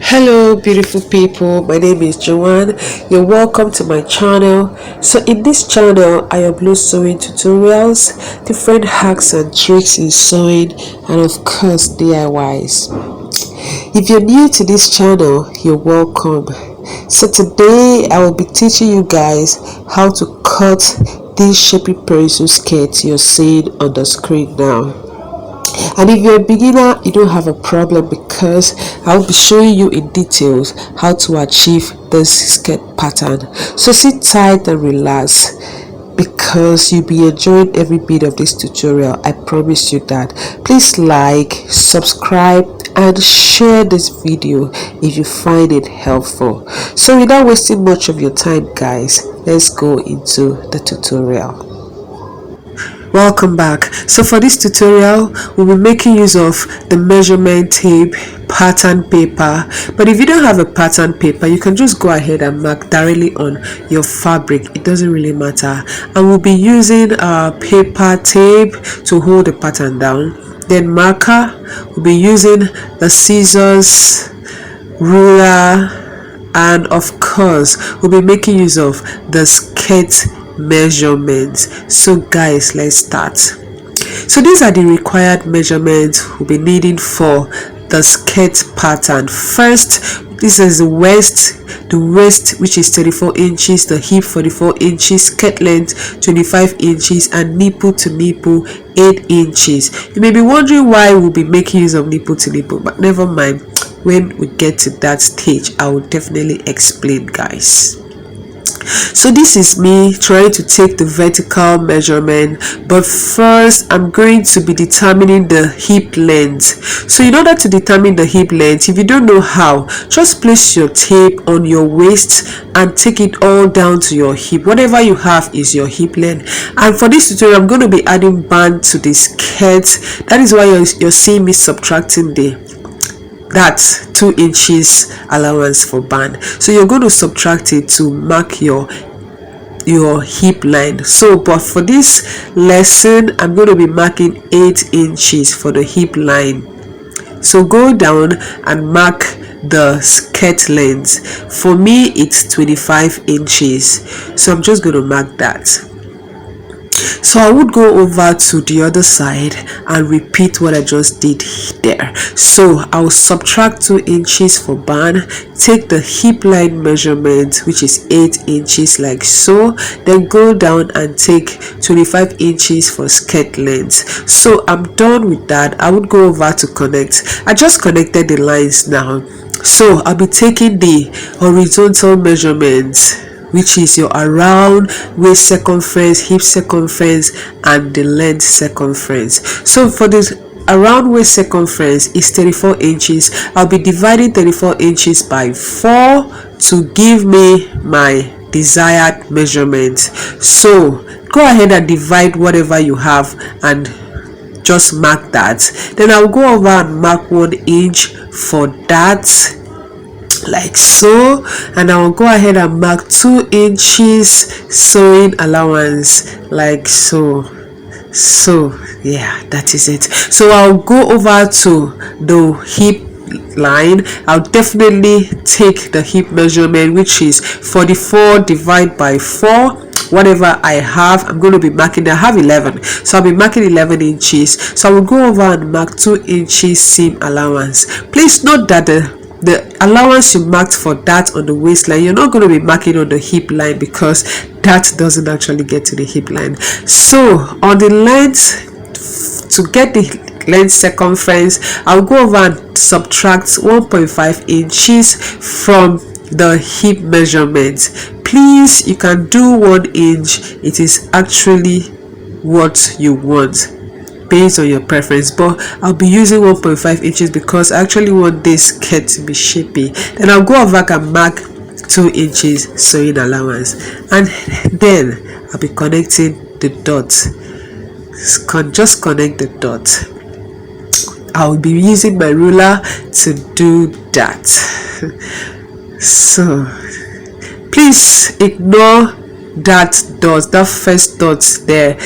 Hello beautiful people, my name is Joanne. You're welcome to my channel. So in this channel I upload sewing tutorials, different hacks and tricks in sewing, and of course DIYs. If you're new to this channel, you're welcome. So today I will be teaching you guys how to cut this shapy pencil skirt you're seeing on the screen now. And if you're a beginner, you don't have a problem because I'll be showing you in details how to achieve this skirt pattern. So sit tight and relax because you'll be enjoying every bit of this tutorial. I promise you that. Please like, subscribe and share this video if you find it helpful. So without wasting much of your time guys, let's go into the tutorial. Welcome back. So for this tutorial we'll be making use of the measurement tape, pattern paper, but if you don't have a pattern paper you can just go ahead and mark directly on your fabric. It doesn't really matter. And we'll be using paper tape to hold the pattern down, then marker. We'll be using the scissors, ruler, and of course we'll be making use of the skirt measurements. So guys, let's start. So these are the required measurements we'll be needing for the skirt pattern. First, this is the waist which is 34 inches, the hip 44 inches, skirt length 25 inches, and nipple to nipple 8 inches. You may be wondering why we'll be making use of nipple to nipple, but never mind. When we get to that stage I will definitely explain guys. So this is me trying to take the vertical measurement, but first I'm going to be determining the hip length. So in order to determine the hip length, if you don't know how, just place your tape on your waist and take it all down to your hip. Whatever you have is your hip length. And for this tutorial I'm going to be adding band to the skirt. That is why you're seeing me subtracting that's 2 inches allowance for band. So you're going to subtract it to mark your hip line. So but for this lesson I'm going to be marking 8 inches for the hip line. So go down and mark the skirt length. For me it's 25 inches, so I'm just going to mark that. So I would go over to the other side and repeat what I just did there. So I'll subtract 2 inches for band, take the hip line measurement which is 8 inches like so, then go down and take 25 inches for skirt length. So I'm done with that. I would go over to connect. I just connected the lines now. So I'll be taking the horizontal measurement, which is your around waist circumference, hip circumference, and the length circumference. So for this around waist circumference is 34 inches. I'll be dividing 34 inches by 4 to give me my desired measurement. So go ahead and divide whatever you have and just mark that. Then I'll go over and mark 1 inch for that, like so, and I will go ahead and mark 2 inches sewing allowance like so. So yeah, that is it. So I'll go over to the hip line. I'll definitely take the hip measurement which is 44 divided by 4. Whatever I have, I'm going to be marking. I have 11, so I'll be marking 11 inches. So I will go over and mark 2 inches seam allowance. Please note that the allowance you marked for that on the waistline, you're not going to be marking on the hip line because that doesn't actually get to the hip line. So on the length, to get the length circumference, I'll go over and subtract 1.5 inches from the hip measurement. Please, you can do 1 inch. It is actually what you want based on your preference, but I'll be using 1.5 inches because I actually want this skirt to be shapy. Then I'll go over and mark 2 inches sewing allowance, and then I'll be connecting the dot. Just connect the dot. I'll be using my ruler to do that. So please ignore that dot, that first dot there.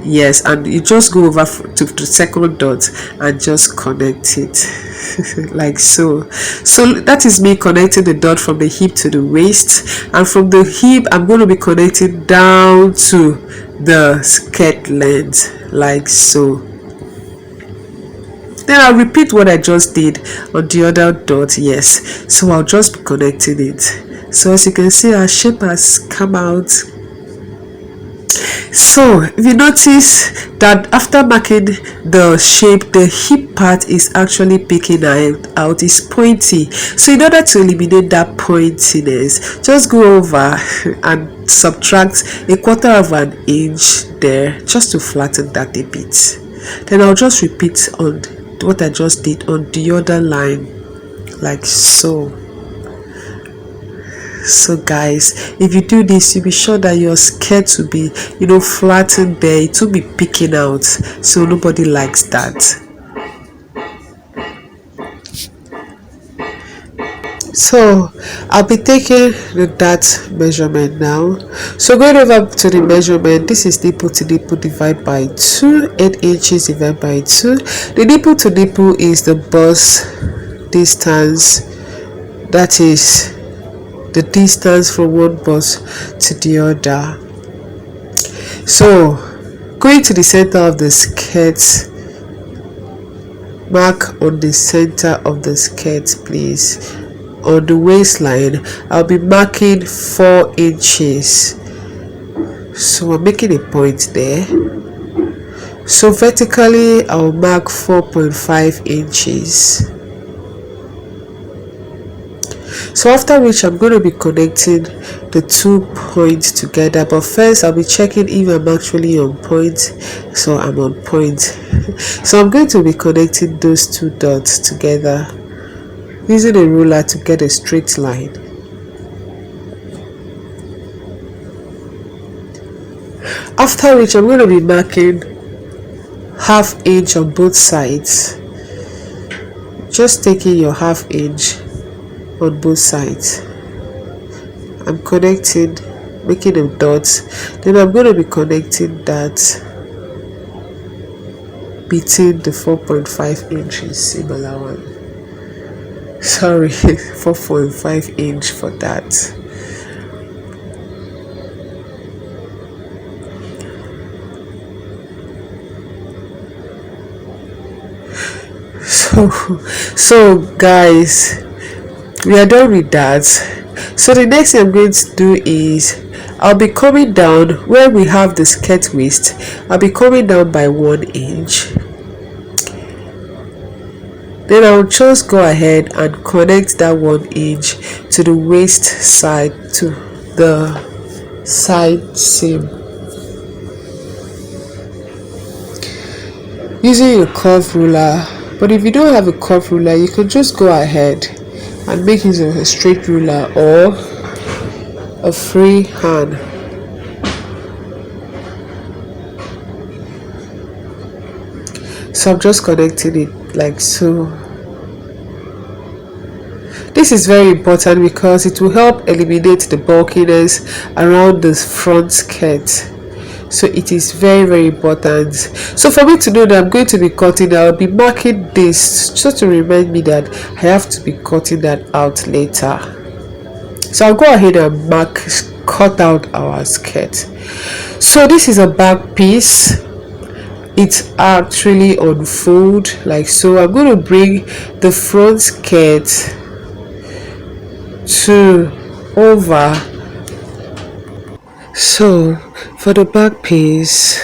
Yes, and you just go over to the second dot and just connect it like so. So that is me connecting the dot from the hip to the waist, and from the hip I'm going to be connecting down to the skirt length like so. Then I'll repeat what I just did on the other dot. Yes, so I'll just be connecting it. So as you can see, our shape has come out. So if you notice that after marking the shape, the hip part is actually peeking out, is pointy. So in order to eliminate that pointiness, just go over and subtract 1/4 of an inch there, just to flatten that a bit. Then I'll just repeat on what I just did on the other line like so. So guys, if you do this, you'll be sure that your skirt will be, flattened there. It will be peeking out, so nobody likes that. So I'll be taking that measurement now. So going over to the measurement, this is nipple to nipple divide by 2, 8 inches divide by 2. The nipple to nipple is the bust distance, that is the distance from one bust to the other. So going to the center of the skirt, mark on the center of the skirt please. On the waistline I'll be marking 4 inches, so I'm making a point there. So vertically I'll mark 4.5 inches. So after which I'm going to be connecting the 2 points together, but first I'll be checking if I'm actually on point. So I'm on point. So I'm going to be connecting those 2 dots together using a ruler to get a straight line. After which I'm going to be marking 1/2 inch on both sides. Just taking your 1/2 inch on both sides. I'm connecting, making a dot. Then I'm going to be connecting that between the 4.5 inches seam allowance. Sorry, 4.5 inch for that. So guys, we are done with that. So the next thing I'm going to do is I'll be coming down where we have the skirt waist. I'll be coming down by 1 inch. Then I'll just go ahead and connect that 1 inch to the waist side, to the side seam, using a curved ruler. But if you don't have a curved ruler, you can just go ahead and make use of a straight ruler or a free hand. So I'm just connecting it like so. This is very important because it will help eliminate the bulkiness around the front skirt. So it is very, very important. So for me to know that I'm going to be cutting, I'll be marking this just to remind me that I have to be cutting that out later. So I'll go ahead and cut out our skirt. So this is a back piece. It's actually unfold like so. I'm going to bring the front skirt to over. So for the back piece,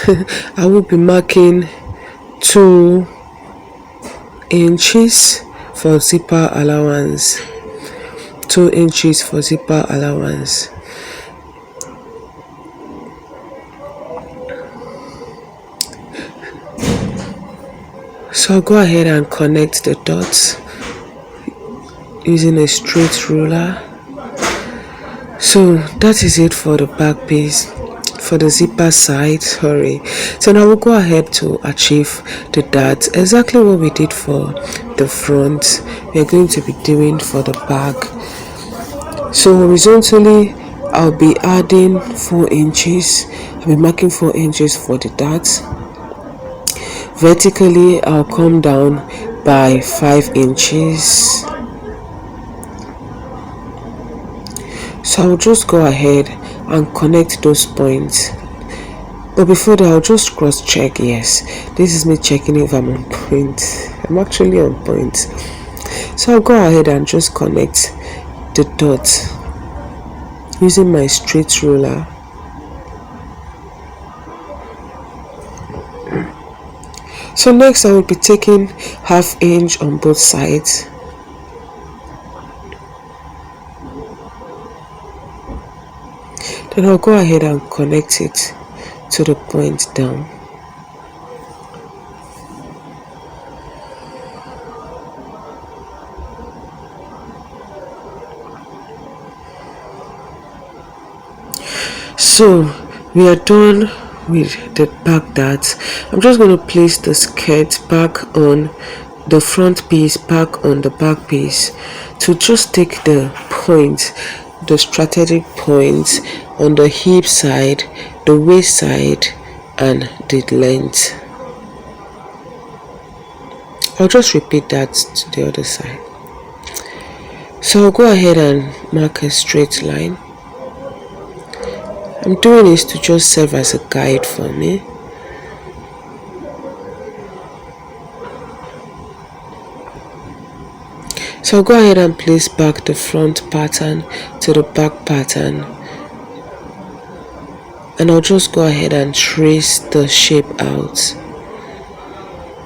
I will be marking 2 inches for zipper allowance. 2 inches for zipper allowance. So I'll go ahead and connect the dots using a straight ruler. So that is it for the back piece. For the zipper side, sorry. So now we'll go ahead to achieve the dart. Exactly what we did for the front, we are going to be doing for the back. So horizontally, I'll be adding 4 inches. I'll be marking 4 inches for the dart. Vertically, I'll come down by 5 inches. So I'll just go ahead and connect those points. But before that, I'll just cross check. Yes, this is me checking if I'm on point. I'm actually on point. So I'll go ahead and just connect the dot using my straight ruler. So next I will be taking 1/2 inch on both sides. Then I'll go ahead and connect it to the point down. So we are done with the back dart. I'm just going to place the skirt back on the front piece, back on the back piece, to just take the point, the strategic points on the hip side, the waist side, and the length. I'll just repeat that to the other side. So I'll go ahead and mark a straight line. I'm doing this to just serve as a guide for me. So I'll go ahead and place back the front pattern to the back pattern, and I'll just go ahead and trace the shape out.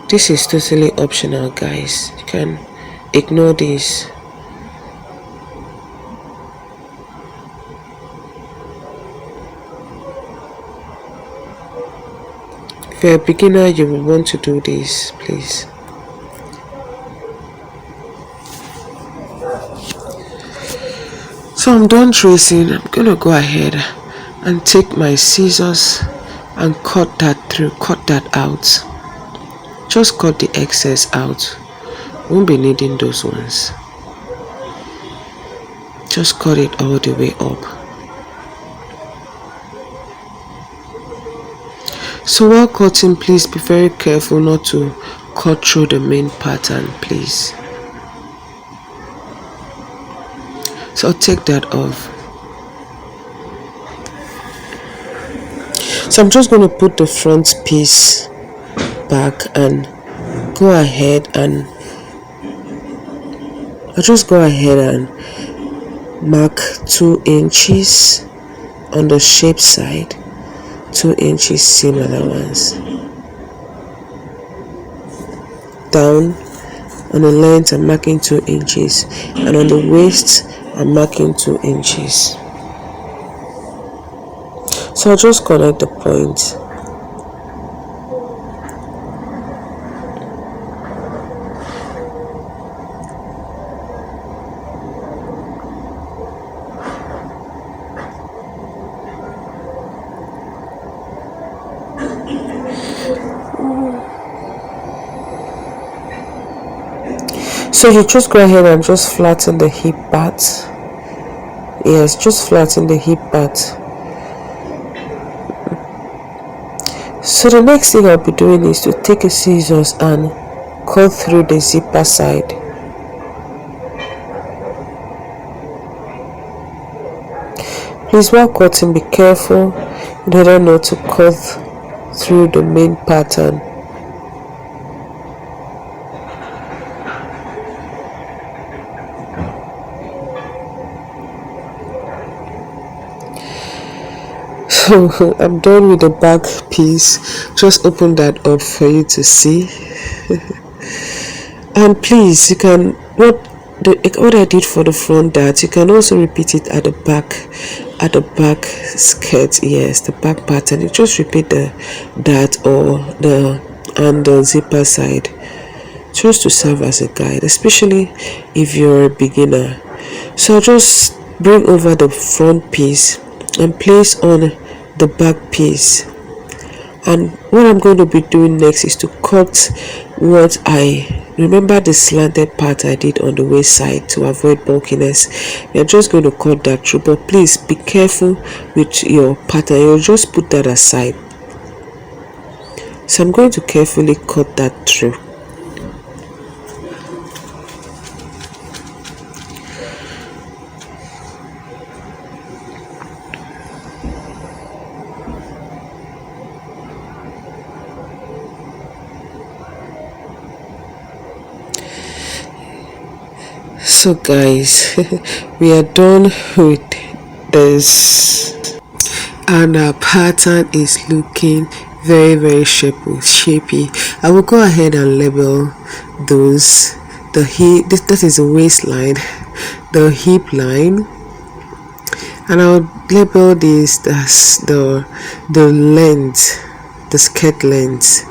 This is totally optional, guys. You can ignore this. If you're a beginner, you will want to do this, please. So I'm done tracing. I'm gonna go ahead and take my scissors and cut that out. Just cut the excess out. Won't be needing those ones. Just cut it all the way up. So while cutting, please be very careful not to cut through the main pattern, please. So I'll take that off. So I'm just going to put the front piece back and go ahead and I'll just go ahead and mark 2 inches on the shape side, 2 inches seam allowance. Down on the length I'm marking 2 inches, and on the waist I'm marking 2 inches. So I'll just connect the point. So you just go ahead and just flatten the hip part. Yes, just flatten the hip part. So the next thing I'll be doing is to take a scissors and cut through the zipper side. Please, while cutting, be careful in order not to cut through the main pattern. So I'm done with the back piece. Just open that up for you to see. And please, you can what I did for the front dart, you can also repeat it at the back skirt. Yes, the back pattern. You just repeat the dart or the zipper side, just to serve as a guide, especially if you're a beginner. So I'll just bring over the front piece and place on the back piece, and what I'm going to be doing next is to cut what I remember the slanted part I did on the waist side to avoid bulkiness. You're just going to cut that through, but please be careful with your pattern. You'll just put that aside. So I'm going to carefully cut that through. So guys, we are done with this, and our pattern is looking very shapy. I will go ahead and label those. The hip, that is the waistline, the hip line, and I'll label this as the length, the skirt length.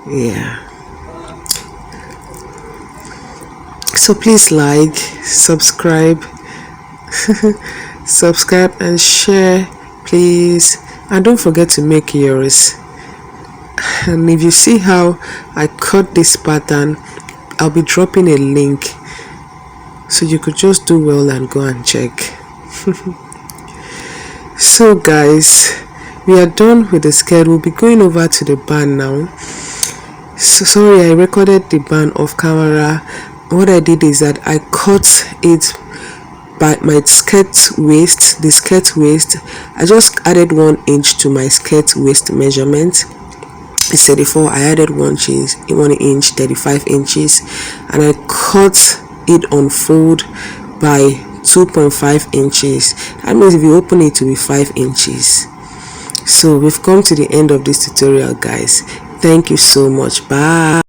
Yeah. So please like, subscribe subscribe and share, please, and don't forget to make yours. And if you see how I cut this pattern, I'll be dropping a link, so you could just do well and go and check. So guys, we are done with the skirt. We'll be going over to the band now. So sorry, I recorded the band off camera. What I did is that I cut it by my skirt waist, the skirt waist. I just added 1 inch to my skirt waist measurement. It's 34. I added 1 inch, 35 inches, and I cut it on fold by 2.5 inches. That means if you open it to be 5 inches. So we've come to the end of this tutorial, guys. Thank you so much. Bye.